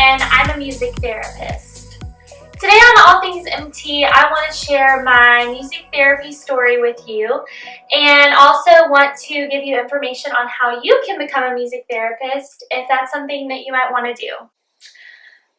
and I'm a music therapist. Today on All Things MT, I want to share my music therapy story with you and also want to give you information on how you can become a music therapist if that's something that you might want to do.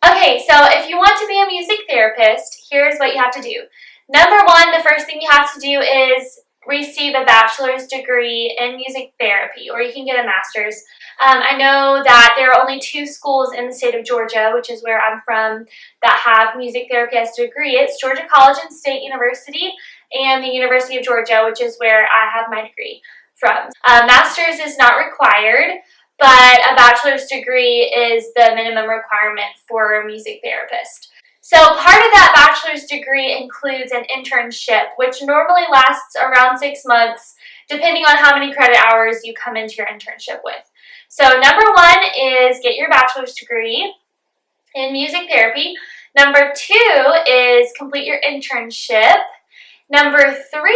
Okay, so if you want to be a music therapist, here's what you have to do. Number one, the first thing you have to do is receive a bachelor's degree in music therapy, or you can get a master's. I know that there are only 2 schools in the state of Georgia, which is where I'm from, that have music therapy as a degree. It's Georgia College and State University and the University of Georgia, which is where I have my degree from. Master's is not required, but a bachelor's degree is the minimum requirement for a music therapist. So part of that bachelor's degree includes an internship, which normally lasts around 6 months, depending on how many credit hours you come into your internship with. So number one is get your bachelor's degree in music therapy. Number 2 is complete your internship. Number 3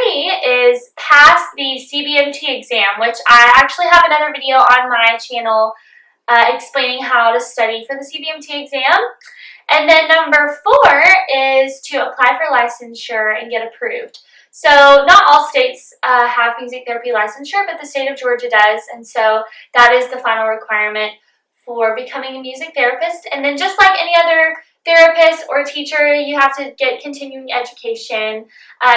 is pass the CBMT exam, which I actually have another video on my channel explaining how to study for the CBMT exam. And then number 4 is to apply for licensure and get approved. So not all states have music therapy licensure, but the state of Georgia does, and so that is the final requirement for becoming a music therapist. And then just like any other therapist or teacher, you have to get continuing education.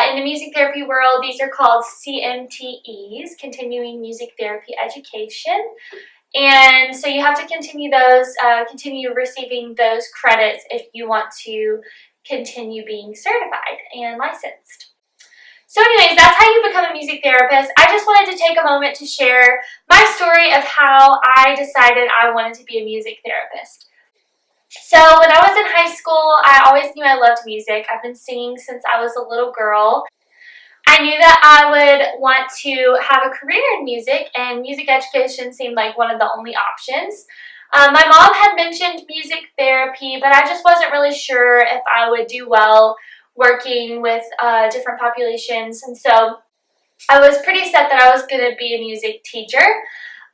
In the music therapy world, these are called CMTEs, Continuing Music Therapy Education. And so you have to continue receiving those credits if you want to continue being certified and licensed. So anyways, that's how you become a music therapist. I just wanted to take a moment to share my story of how I decided I wanted to be a music therapist. So when I was in high school, I always knew I loved music. I've been singing since I was a little girl. I knew that I would want to have a career in music, and music education seemed like one of the only options. My mom had mentioned music therapy, but I just wasn't really sure if I would do well working with different populations, and so I was pretty set that I was going to be a music teacher.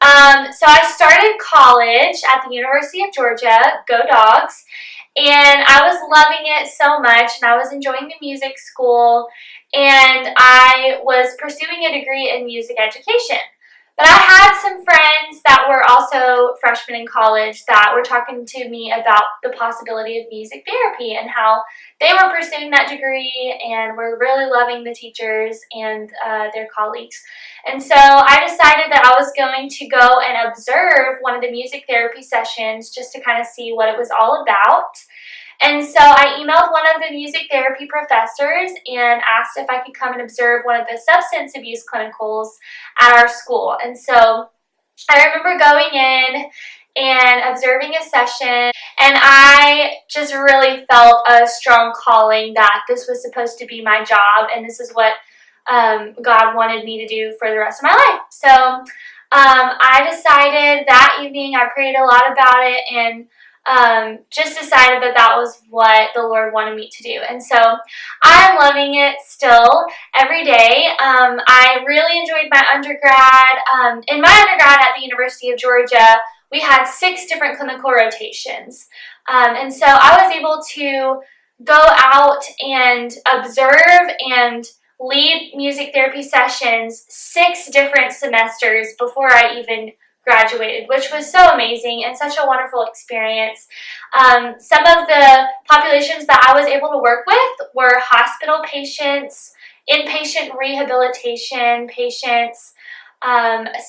So I started college at the University of Georgia, go Dogs, and I was loving it so much, and I was enjoying the music school, and I was pursuing a degree in music education. But I had some friends that were also freshmen in college that were talking to me about the possibility of music therapy and how they were pursuing that degree and were really loving the teachers and their colleagues. And so I decided that I was going to go and observe one of the music therapy sessions just to kind of see what it was all about. And so I emailed one of the music therapy professors and asked if I could come and observe one of the substance abuse clinicals at our school. And so I remember going in and observing a session, and I just really felt a strong calling that this was supposed to be my job, and this is what God wanted me to do for the rest of my life. So I decided that evening, I prayed a lot about it, and just decided that that was what the Lord wanted me to do. And so I'm loving it still every day. I really enjoyed my undergrad. In my undergrad at the University of Georgia, we had 6 different clinical rotations. And so I was able to go out and observe and lead music therapy sessions 6 different semesters before I even graduated, which was so amazing and such a wonderful experience. Some of the populations that I was able to work with were hospital patients, inpatient rehabilitation patients,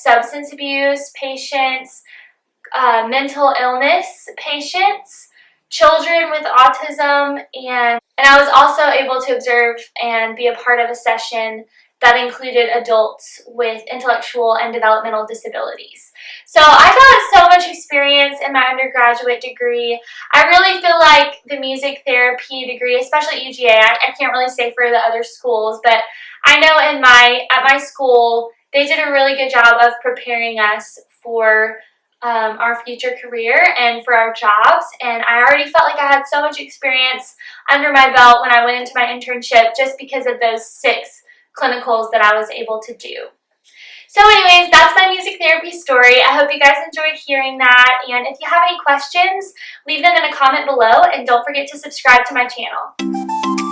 substance abuse patients, mental illness patients, children with autism, and I was also able to observe and be a part of a session that included adults with intellectual and developmental disabilities. So I got so much experience in my undergraduate degree. I really feel like the music therapy degree, especially at UGA, I can't really say for the other schools, but I know at my school, they did a really good job of preparing us for our future career and for our jobs, and I already felt like I had so much experience under my belt when I went into my internship just because of those 6 clinicals that I was able to do. So anyways, that's my music therapy story. I hope you guys enjoyed hearing that, and if you have any questions, leave them in a comment below, and don't forget to subscribe to my channel.